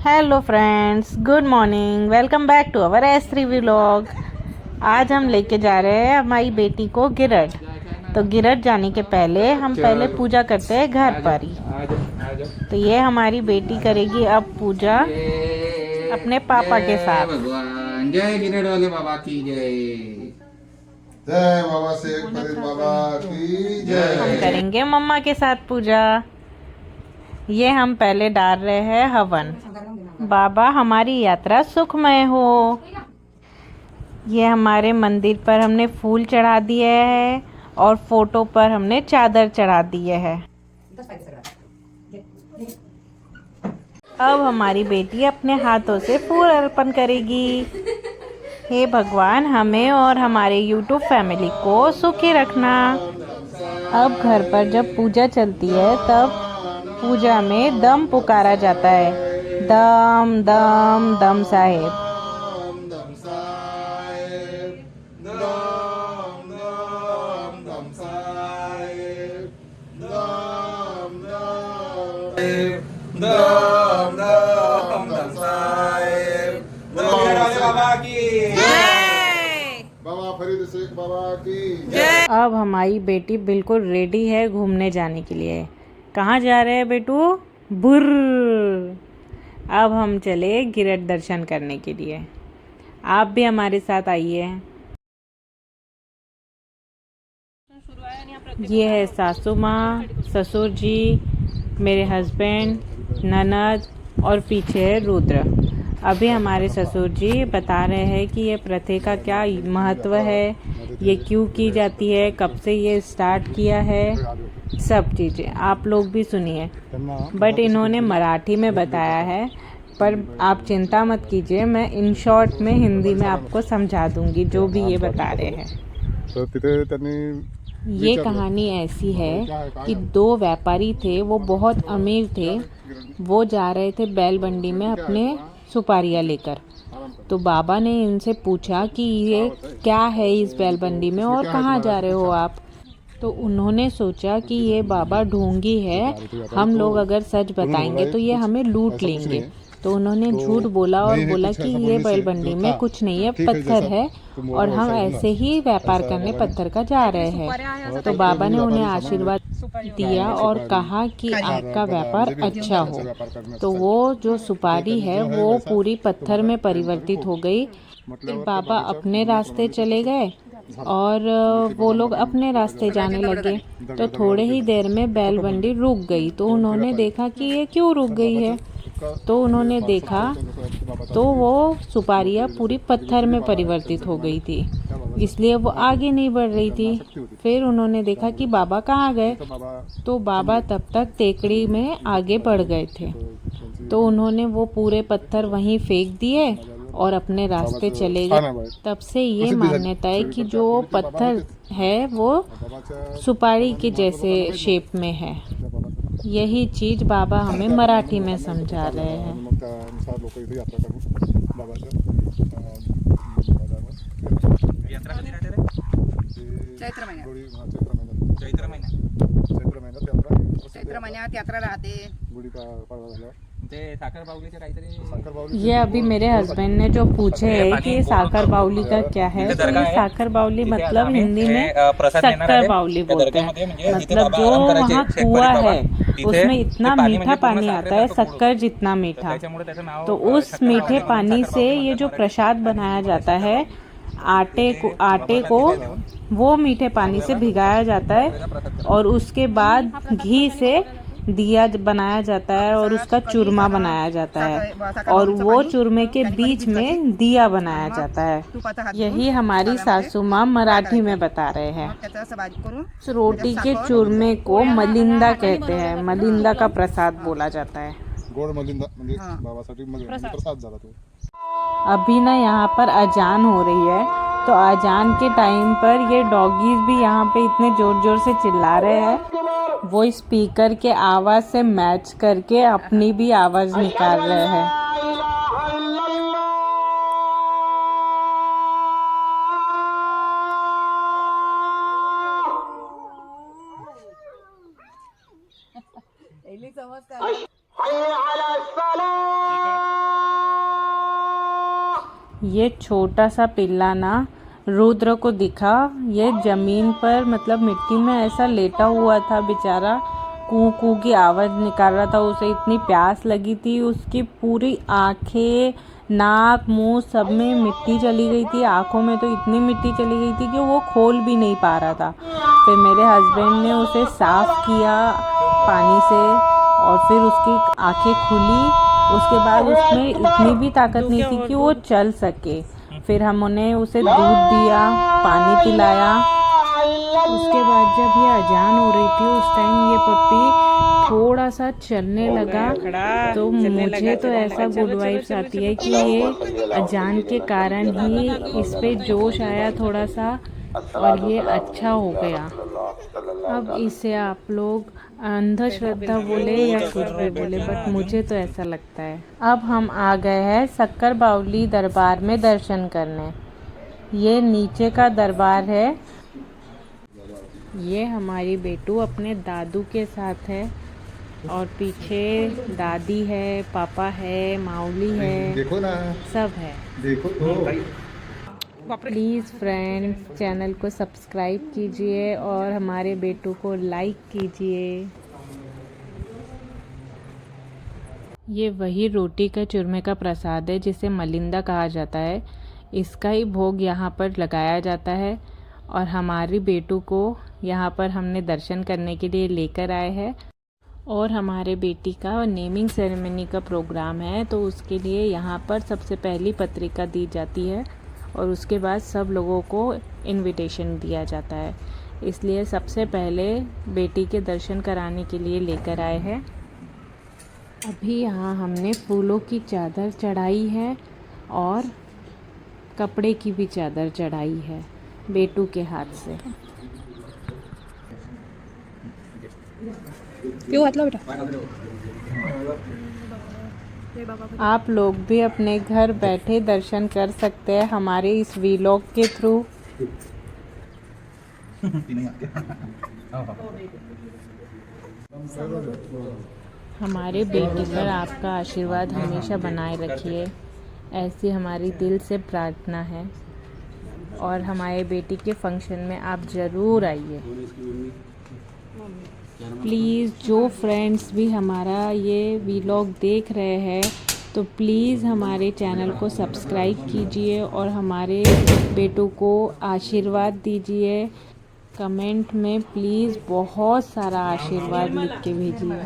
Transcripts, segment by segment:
Hello friends, good morning. Welcome back to our S3 vlog. आज हम लेके जा रहे हैं हमारी बेटी को गिरड। तो गिरड जाने के पहले हम पहले पूजा करते हैं घर पर ही। तो ये हमारी बेटी करेगी अब पूजा अपने पापा के साथ। भगवान जय गिरड वाले बाबा की जय। जय बाबा शेख फरीद बाबा की जय। हम करेंगे मम्मा के साथ पूजा। ये हम पहले डाल रहे हैं हवन। बाबा हमारी यात्रा सुखमय हो। ये हमारे मंदिर पर हमने फूल चढ़ा दिए हैं और फोटो पर हमने चादर चढ़ा दिए है। अब हमारी बेटी अपने हाथों से फूल अर्पण करेगी। हे भगवान, हमें और हमारे YouTube फैमिली को सुखी रखना। अब घर पर जब पूजा चलती है तब पूजा में दम पुकारा जाता है। दम दम दम साहेब। दम साहेब, दम दम दम साहेब, दम दम दम साहेब। गिरड वाले बाबा की बाबा फरीद शेख बाबा की। अब हमारी बेटी बिल्कुल रेडी है घूमने जाने के लिए। कहाँ जा रहे हैं बेटू? बुर्र। अब हम चले गिरड दर्शन करने के लिए। आप भी हमारे साथ आइए। ये है सासू माँ, ससुर जी, मेरे हस्बैंड, ननद और पीछे है रुद्र। अभी हमारे ससुर जी बता रहे हैं कि ये प्रथा का क्या महत्व है, ये क्यों की जाती है, कब से ये स्टार्ट किया है, सब चीज़ें आप लोग भी सुनिए। बट इन्होंने मराठी में बताया है, पर आप चिंता मत कीजिए, मैं इन शॉर्ट में हिंदी में आपको समझा दूंगी जो भी ये बता रहे हैं। ये कहानी ऐसी है कि दो व्यापारी थे, वो बहुत अमीर थे। वो जा रहे थे बैलमंडी में अपने सुपारियाँ लेकर। तो बाबा ने इनसे पूछा कि ये क्या है इस बैलमंडी में और कहाँ जा रहे हो आप। तो उन्होंने सोचा कि ये बाबा ढोंगी है, हम लोग अगर सच बताएंगे तो ये हमें लूट लेंगे। तो उन्होंने झूठ बोला और बोला कि ये बैलमंडी में कुछ नहीं है, पत्थर है और हम ऐसे ही व्यापार करने पत्थर का जा रहे हैं। तो बाबा ने उन्हें आशीर्वाद दिया और कहा कि आपका व्यापार अच्छा हो। तो वो जो सुपारी है वो पूरी पत्थर में परिवर्तित हो गई। फिर बाबा अपने रास्ते चले गए और वो लोग अपने रास्ते जाने लगे। तो थोड़े ही देर में बैलमंडी रुक गई। तो उन्होंने देखा कि ये क्यों रुक गई है। तो उन्होंने देखा तो वो सुपारियाँ पूरी पत्थर में परिवर्तित हो गई थी, इसलिए वो आगे नहीं बढ़ रही थी। फिर उन्होंने देखा कि बाबा कहाँ गए। तो बाबा तब तक टेकड़ी में आगे बढ़ गए थे। तो उन्होंने वो पूरे पत्थर वहीं फेंक दिए और अपने रास्ते चले गए। तब से ये मान्यता है कि जो पत्थर है वो सुपारी के जैसे शेप में है। यही चीज बाबा हमें मराठी में समझा रहे हैं। चैत्र महिन्यात यात्रा राहते। ये अभी मेरे हस्बैंड ने जो पूछे है कि साकर बाउली का क्या है, तो ये साकर बाउली मतलब हिंदी में शक्कर बाउली बोलते हैं। मतलब जो वहाँ कुआं है उसमें इतना मीठा पानी आता है, शक्कर जितना मीठा। तो उस मीठे पानी से ये जो प्रसाद बनाया जाता है, आटे को वो मीठे पानी से भिगाया जाता है और उसके बाद घी से दिया बनाया जाता है और उसका चूरमा बनाया जाता है और वो चूरमे के बीच में दिया बनाया जाता है। यही हमारी सासू माँ मराठी में बता रहे हैं। रोटी के चूरमे को मलिंदा कहते हैं। मलिंदा का प्रसाद बोला जाता है। गोड मलिंदा म्हणजे बाबासाठी प्रसाद झाला तो। अभी ना यहाँ पर अजान हो रही है, तो अजान के टाइम पर ये डॉगीज भी यहाँ पे इतने जोर जोर से चिल्ला रहे हैं। वो स्पीकर के आवाज़ से मैच करके अपनी भी आवाज़ निकाल रहे हैं। समजतात। ये छोटा सा पिल्ला ना रुद्र को दिखा, ये जमीन पर मतलब मिट्टी में ऐसा लेटा हुआ था बेचारा, कू कू की आवाज़ निकाल रहा था। उसे इतनी प्यास लगी थी, उसकी पूरी आंखें, नाक, मुंह सब में मिट्टी चली गई थी। आंखों में तो इतनी मिट्टी चली गई थी कि वो खोल भी नहीं पा रहा था। फिर मेरे हस्बैंड ने उसे साफ़ किया पानी से और फिर उसकी आंखें खुली। उसके बाद उसमें इतनी भी ताकत नहीं थी कि वो चल सके। फिर हम उसे दूध दिया, पानी पिलाया। उसके बाद जब ये अजान हो रही थी उस टाइम ये पप्पी थोड़ा सा चलने लगा। तो मुझे तो ऐसा गुड वाइब्स आती है कि ये अजान के कारण ही इस पे जोश आया थोड़ा सा और ये अच्छा हो गया। अब इसे आप लोग अंधश्रद्धा बोले या कुछ भी बोले, बट मुझे तो ऐसा लगता है। अब हम आ गए हैं शक्कर बावली दरबार में दर्शन करने। ये नीचे का दरबार है। ये हमारी बेटू अपने दादू के साथ है और पीछे दादी है, पापा है, माऊली है, देखो ना, सब है। देखो तो। प्लीज़ फ्रेंड्स चैनल को सब्सक्राइब कीजिए और हमारे बेटू को लाइक कीजिए। ये वही रोटी का चूरमे का प्रसाद है जिसे मलिंदा कहा जाता है। इसका ही भोग यहाँ पर लगाया जाता है और हमारी बेटू को यहाँ पर हमने दर्शन करने के लिए लेकर आए हैं। और हमारे बेटी का नेमिंग सेरेमनी का प्रोग्राम है, तो उसके लिए यहाँ पर सबसे पहली पत्रिका दी जाती है और उसके बाद सब लोगों को इनविटेशन दिया जाता है। इसलिए सबसे पहले बेटी के दर्शन कराने के लिए लेकर आए हैं। अभी यहाँ हमने फूलों की चादर चढ़ाई है और कपड़े की भी चादर चढ़ाई है बेटू के हाथ से। क्यों हाथ लो बेटा। आप लोग भी अपने घर बैठे दर्शन कर सकते हैं हमारे इस वीलॉग के थ्रू। हमारे बेटी पर आपका आशीर्वाद हमेशा बनाए रखिए, ऐसी हमारी दिल से प्रार्थना है। और हमारे बेटी के फंक्शन में आप ज़रूर आइए। प्लीज़ जो फ्रेंड्स भी हमारा ये वीलॉग देख रहे हैं तो प्लीज़ हमारे चैनल को सब्सक्राइब कीजिए और हमारे बेटू को आशीर्वाद दीजिए। कमेंट में प्लीज़ बहुत सारा आशीर्वाद लिख के भेजिए।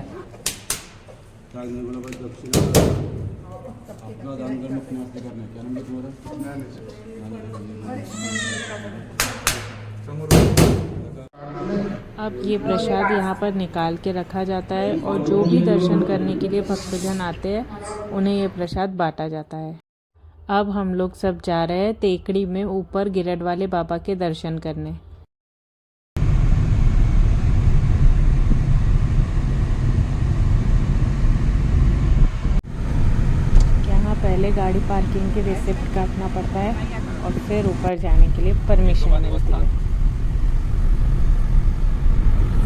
अब ये प्रसाद यहाँ पर निकाल के रखा जाता है और जो भी दर्शन करने के लिए भक्तजन आते हैं उन्हें ये प्रसाद बांटा जाता है। अब हम लोग सब जा रहे हैं टेकड़ी में ऊपर गिरड वाले बाबा के दर्शन करने। यहाँ पहले गाड़ी पार्किंग की रिसिप्ट काटना पड़ता है और फिर ऊपर जाने के लिए परमिशन मिलती है।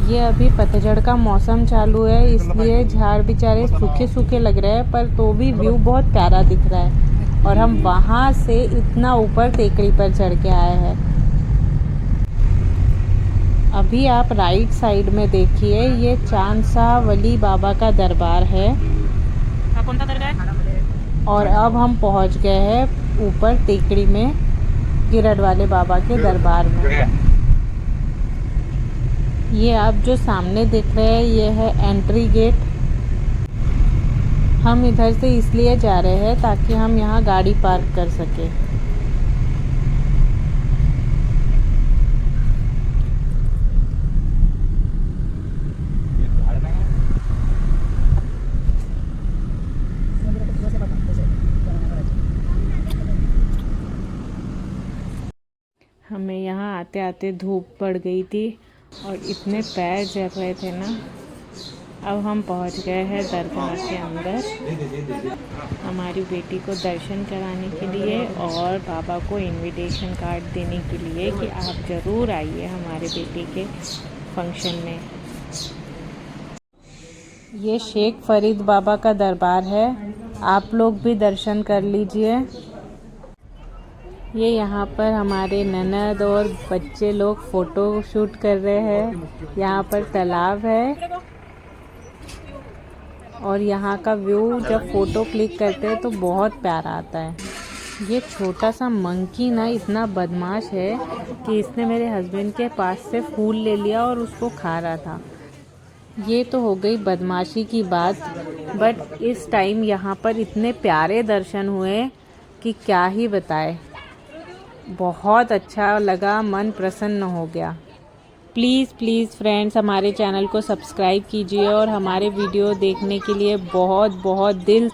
ये अभी पतझड़ का मौसम चालू है, इसलिए झाड़ बेचारे सूखे सूखे लग रहे हैं, पर तो भी व्यू बहुत प्यारा दिख रहा है। और हम वहाँ से इतना ऊपर टेकड़ी पर चढ़ के आए हैं। अभी आप राइट साइड में देखिए, ये चांदसा वली बाबा का दरबार है। और अब हम पहुँच गए हैं ऊपर टेकड़ी में गिरड वाले बाबा के दरबार में। ये आप जो सामने देख रहे हैं ये है एंट्री गेट। हम इधर से इसलिए जा रहे हैं ताकि हम यहाँ गाड़ी पार्क कर सके। हमें यहाँ आते आते धूप पड़ गई थी और इतने पैर जल रहे थे ना। अब हम पहुँच गए हैं दरगाह के अंदर हमारी बेटी को दर्शन कराने के लिए और बाबा को इनविटेशन कार्ड देने के लिए कि आप ज़रूर आइए हमारे बेटी के फंक्शन में। ये शेख फरीद बाबा का दरबार है, आप लोग भी दर्शन कर लीजिए। ये यहाँ पर हमारे ननद और बच्चे लोग फ़ोटो शूट कर रहे हैं। यहाँ पर तालाब है और यहाँ का व्यू जब फ़ोटो क्लिक करते हैं तो बहुत प्यारा आता है। ये छोटा सा मंकी ना इतना बदमाश है कि इसने मेरे हस्बैंड के पास से फूल ले लिया और उसको खा रहा था। ये तो हो गई बदमाशी की बात, बट इस टाइम यहाँ पर इतने प्यारे दर्शन हुए कि क्या ही बताए। बहुत अच्छा लगा, मन प्रसन्न हो गया। प्लीज़ फ्रेंड्स हमारे चैनल को सब्सक्राइब कीजिए और हमारे वीडियो देखने के लिए बहुत बहुत दिल